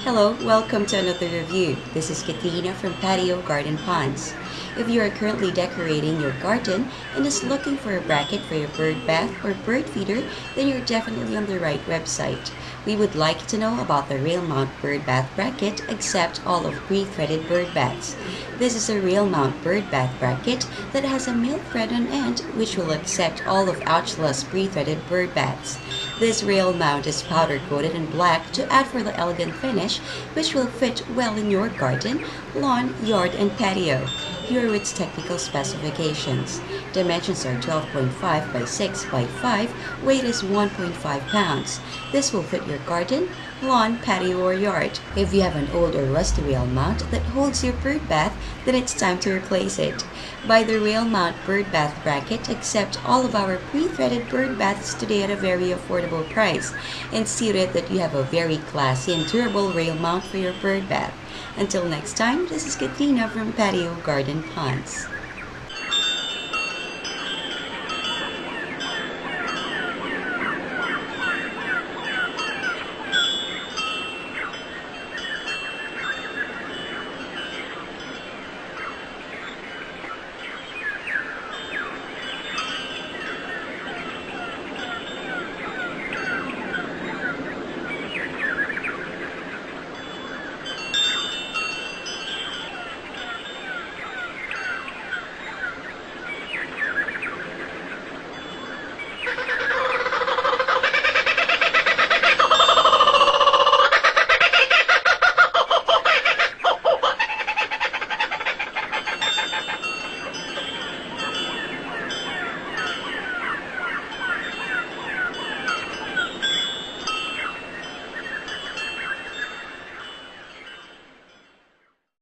Hello, welcome to another review. This is Katrina from Patio Garden Ponds. If you are currently decorating your garden and is looking for a bracket for your bird bath or bird feeder, then you're definitely on the right website. We would like to know about the rail mount bird bath bracket, except all of pre-threaded bird baths. This is a rail mount bird bath bracket that has a male thread on end, which will accept all of Achla's pre-threaded bird baths. This rail mount is powder coated in black to add for the elegant finish, which will fit well in your garden, lawn, yard, and patio. Here are its technical specifications. Dimensions are 12.5 by 6 by 5, weight is 1.5 pounds. This will fit your garden, lawn, patio, or yard. If you have an old or rusty rail mount that holds your bird bath, then it's time to replace it. Buy the rail mount bird bath bracket, accept all of our pre-threaded bird baths today at a very affordable price, and see to it that you have a very classy and durable rail mount for your bird bath. Until next time, this is Katrina from Patio Garden Ponds.